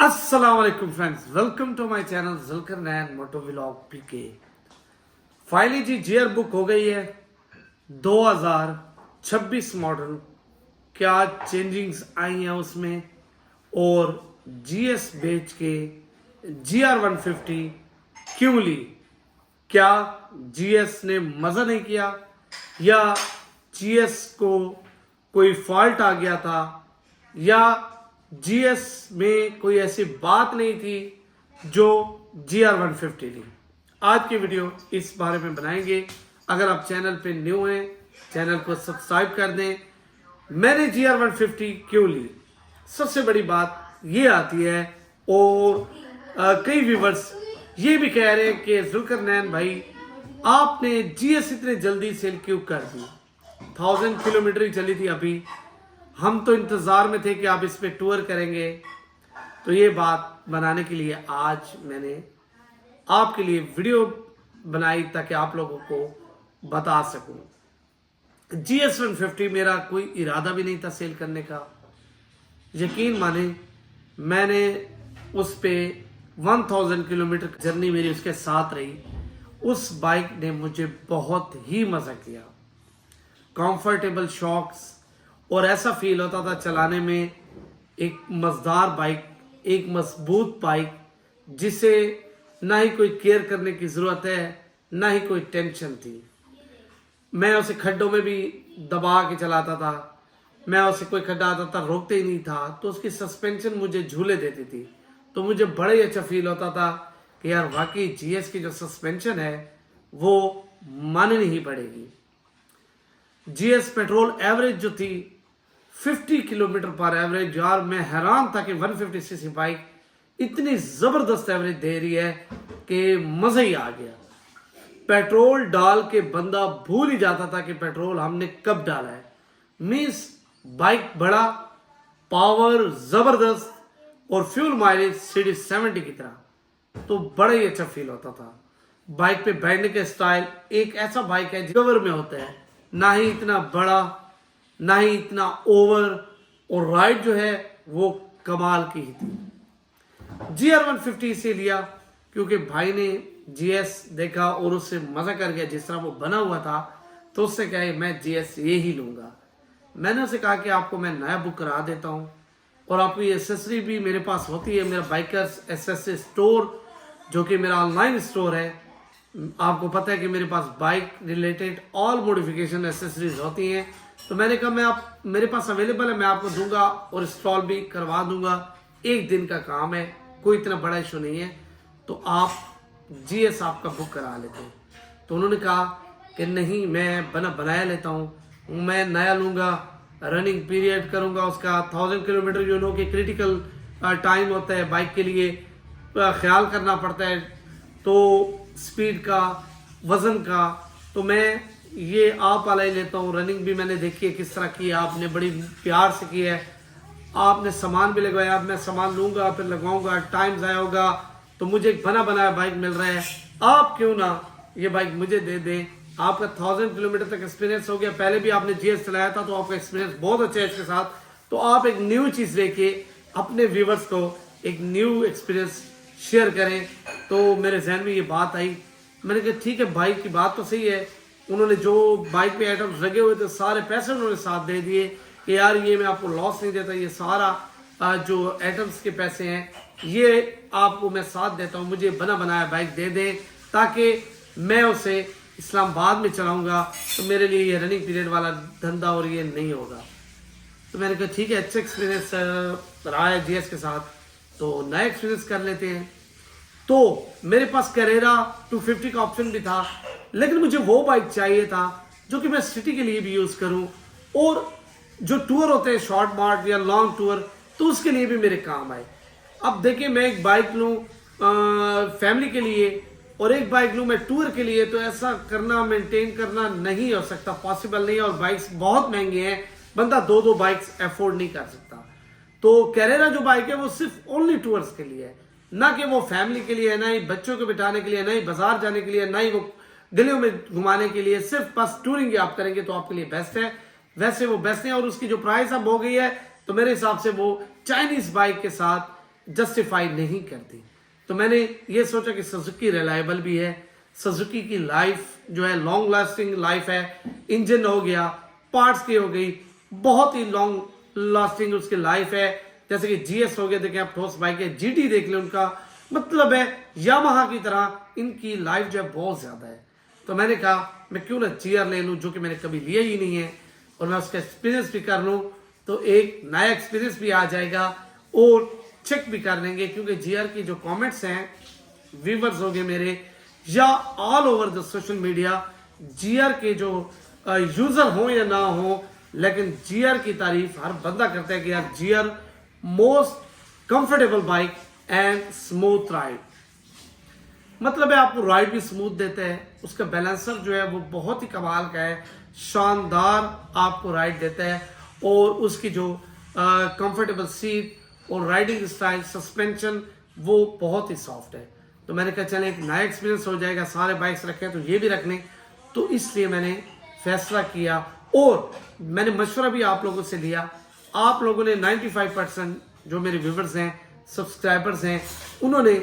अस्सलाम वालेकुम friends, welcome to my channel Zulqarnain moto vlog PK. Finally जी GR book हो गई है 2026 मॉडल। क्या चेंजिंग्स आई हैं उसमें, और जीएस बेच के जीआर 150 क्यों ली? क्या जीएस ने मजा नहीं किया या जीएस को कोई फॉल्ट आ गया था या जीएस में कोई ऐसी बात नहीं थी जो जीआर 150 ली? आज की वीडियो इस बारे में बनाएंगे। अगर आप चैनल पे न्यू हैं, चैनल को सब्सक्राइब कर दें। मैंने जीआर 150 क्यों ली, सबसे बड़ी बात ये आती है। और कई व्यूवर्स ये भी कह रहे हैं कि जुल्कर नैन भाई आपने जीएस इतने जल्दी सेल क्यों कर दी? 1000 किलोमीटर ही चली थी अभी, हम तो इंतजार में थे कि आप इस पे टूर करेंगे। तो ये बात बनाने के लिए आज मैंने आपके लिए वीडियो बनाई ताकि आप लोगों को बता सकूं। जीएस 150 मेरा कोई इरादा भी नहीं था सेल करने का। यकीन माने मैंने उस पे 1000 किलोमीटर जर्नी मेरी उसके साथ रही। उस बाइक ने मुझे बहुत ही मजा किया, कंफर्टेबल शॉक्स, और ऐसा फील होता था चलाने में एक मजेदार बाइक, एक मजबूत बाइक जिसे ना ही कोई केयर करने की जरूरत है ना ही कोई टेंशन थी। मैं उसे खड्डों में भी दबा के चलाता था, मैं उसे कोई खड्डा आता था रोकते ही नहीं था, तो उसकी सस्पेंशन मुझे झूले देती थी। तो मुझे बड़ा ही अच्छा फील होता था कि यार वाकई जीएस की जो सस्पेंशन है वो माननी ही पड़ेगी। जीएस पेट्रोल एवरेज जो थी 50 किलोमीटर पर एवरेज, यार मैं हैरान था कि 150 सीसी बाइक इतनी जबरदस्त एवरेज दे रही है कि मजा ही आ गया। पेट्रोल डाल के बंदा भूल ही जाता था कि पेट्रोल हमने कब डाला है। मीन्स बाइक बड़ा पावर जबरदस्त और फ्यूल माइलेज सीडी 70 की तरह, तो बड़ा ही अच्छा फील होता था। बाइक पे बैठने के स्टाइल एक ऐसा बाइक है कवर में होता है, ना ही इतना बड़ा ना ही इतना ओवर, और राइड जो है वो कमाल की ही थी। जीआर 150 से लिया क्योंकि भाई ने जीएस देखा और उससे मजा कर गया जिस तरह वो बना हुआ था, तो उससे कहे मैं जीएस ये ही लूंगा। मैंने उसे कहा कि आपको मैं नया बुक करा देता हूँ और आपको ये एसेसरी भी मेरे पास होती है। मेरा बाइकर्स एसेसरी स्टोर जो कि मेरा ऑनलाइन स्टोर है, आपको पता है कि मेरे पास bike related all modification accessories होती हैं। तो मैंने कहा मैं आप मेरे पास अवेलेबल है, मैं आपको दूंगा और इंस्टॉल भी करवा दूंगा। एक दिन का काम है, कोई इतना बड़ा इशू नहीं है, तो आप जीएस आपका बुक करा लेते हैं। तो उन्होंने कहा कि नहीं, मैं बनाया लेता हूँ, मैं नया लूंगा, रनिंग पीरियड करूंगा उसका 1000 किलोमीटर जो नो कि क्रिटिकल टाइम होता है बाइक के लिए, ख्याल करना पड़ता है तो स्पीड का, वजन का। तो मैं ये आप वाला ही लेता हूँ। रनिंग भी मैंने देखी है किस तरह की है, आपने बड़ी प्यार से की है, आपने सामान भी लगवाया। अब मैं सामान लूंगा फिर लगवाऊंगा, टाइम ज़ाया होगा, तो मुझे एक बना बनाया बाइक मिल रहा है, आप क्यों ना ये बाइक मुझे दे दें। आपका 1000 किलोमीटर तक एक्सपीरियंस हो गया, पहले भी आपने जीएस चलाया था तो आपका एक्सपीरियंस बहुत अच्छा है इसके साथ, तो आप एक न्यू चीज़ लेके अपने व्यूवर्स को एक न्यू एक्सपीरियंस शेयर करें। तो मेरे जहन में ये बात आई, मैंने कहा ठीक है, बाइक की बात तो सही है। उन्होंने जो बाइक पे आइटम्स लगे हुए थे सारे पैसे उन्होंने साथ दे दिए कि यार ये मैं आपको लॉस नहीं देता, ये सारा जो आइटम्स के पैसे हैं ये आपको मैं साथ देता हूँ, मुझे बना बनाया बाइक दे दें ताकि मैं उसे इस्लामाबाद में चलाऊंगा, तो मेरे लिए ये रनिंग पीरियड वाला धंधा और ये नहीं होगा। तो मैंने कहा ठीक है, अच्छा एक्सपीरियंस रहा है जीएस के साथ, तो नया एक्सपीरियंस कर लेते हैं। तो मेरे पास कैरेरा 250 का ऑप्शन भी था, लेकिन मुझे वो बाइक चाहिए था जो कि मैं सिटी के लिए भी यूज़ करूं और जो टूर होते हैं शॉर्ट मार्ट या लॉन्ग टूर, तो उसके लिए भी मेरे काम आए। अब देखिए, मैं एक बाइक लूँ फैमिली के लिए और एक बाइक लूँ मैं टूर के लिए, तो ऐसा करना, मेंटेन करना नहीं हो सकता, पॉसिबल नहीं है। और बाइक्स बहुत महंगे हैं, बंदा दो बाइक्स अफोर्ड नहीं कर सकता। तो कैरेरा जो बाइक है वो सिर्फ ओनली टूर्स के लिए है, ना कि वो फैमिली के लिए है, ना ही बच्चों को बिठाने के लिए, ना ही बाजार जाने के लिए, ना ही वो गलियों में घुमाने के लिए। सिर्फ बस टूरिंग आप करेंगे तो आपके लिए बेस्ट है। वैसे वो बेस्ट है और उसकी जो प्राइस अब हो गई है तो मेरे हिसाब से वो चाइनीज बाइक के साथ जस्टिफाई नहीं करती। तो मैंने ये सोचा कि सुजुकी रिलायबल भी है, सुजुकी की लाइफ जो है लॉन्ग लास्टिंग लाइफ है, इंजन हो गया, पार्ट्स की हो गई, बहुत ही लॉन्ग लास्टिंग उसकी लाइफ है। जैसे कि जीएस हो गया, देखें आप ठोस बाइक है, जीटी देख लें, उनका मतलब है यामाहा की तरह इनकी लाइफ जो है बहुत ज्यादा है। तो मैंने कहा मैं क्यों ना जीआर ले लूं, जो कि मैंने कभी लिया ही नहीं है, और मैं उसका एक्सपीरियंस भी कर लूं, तो एक नया एक्सपीरियंस भी आ जाएगा और चेक भी कर लेंगे। क्योंकि जीआर की जो कमेंट्स हैं व्यूवर्स हो गए मेरे या all over the social media, GR के जो यूजर हो या ना हो, लेकिन जीआर की तारीफ हर बंदा करता है कि यार GR most comfortable bike and smooth ride. मतलब है आपको राइड भी स्मूथ देते हैं, उसका बैलेंसर जो है वो बहुत ही कमाल का है, शानदार आपको राइड देता है, और उसकी जो कंफर्टेबल सीट और राइडिंग स्टाइल सस्पेंशन वो बहुत ही सॉफ्ट है। तो मैंने कहा चले एक नया एक्सपीरियंस हो जाएगा, सारे बाइक्स रखे हैं तो ये भी रख लें, तो इसलिए मैंने फैसला किया और मैंने मशवरा भी आप लोगों से लिया। आप लोगों ने 95% जो मेरे व्यूवर्स हैं, सब्सक्राइबर्स हैं, उन्होंने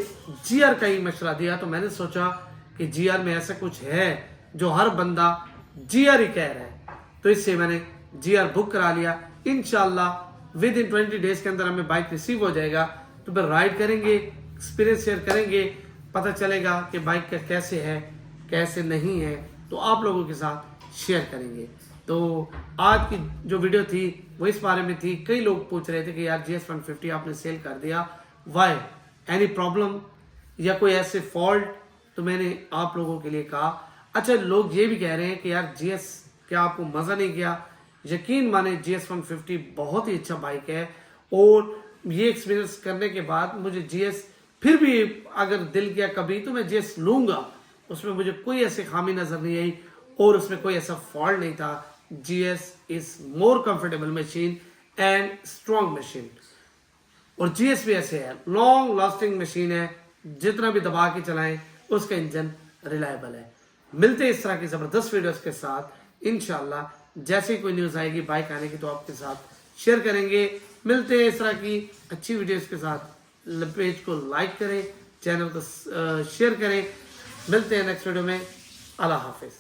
जीआर का ही मशवरा दिया। तो मैंने सोचा कि जीआर में ऐसा कुछ है जो हर बंदा जीआर ही कह रहा है, तो इससे मैंने जीआर बुक करा लिया। इंशाल्लाह विद इन 20 डेज के अंदर हमें बाइक रिसीव हो जाएगा, तो फिर राइड करेंगे, एक्सपीरियंस शेयर करेंगे, पता चलेगा कि बाइक का कैसे है कैसे नहीं है, तो आप लोगों के साथ शेयर करेंगे। तो आज की जो वीडियो थी वो इस बारे में थी। कई लोग पूछ रहे थे कि यार GS 150 आपने सेल कर दिया, वाई, एनी प्रॉब्लम या कोई ऐसे फॉल्ट? तो मैंने आप लोगों के लिए कहा। अच्छा, लोग ये भी कह रहे हैं कि यार GS क्या आपको मजा नहीं किया? यकीन माने GS 150 बहुत ही अच्छा बाइक है, और ये एक्सपीरियंस करने के बाद मुझे GS फिर भी अगर दिल किया कभी तो मैं GS लूंगा। उसमें मुझे कोई ऐसी खामी नजर नहीं आई और उसमें कोई ऐसा फॉल्ट नहीं था। GS is more comfortable machine and strong machine, और GS भी ऐसे है, लॉन्ग लास्टिंग मशीन है, जितना भी दबा के चलाएं उसका इंजन रिलायबल है। मिलते हैं इस तरह की जबरदस्त वीडियोस के साथ इंशाल्लाह। जैसे ही कोई न्यूज आएगी बाइक आने की तो आपके साथ शेयर करेंगे। मिलते हैं इस तरह की अच्छी वीडियोस के साथ। पेज को लाइक करें, चैनल को शेयर करें। मिलते हैं नेक्स्ट वीडियो में। अल्लाह हाफिज।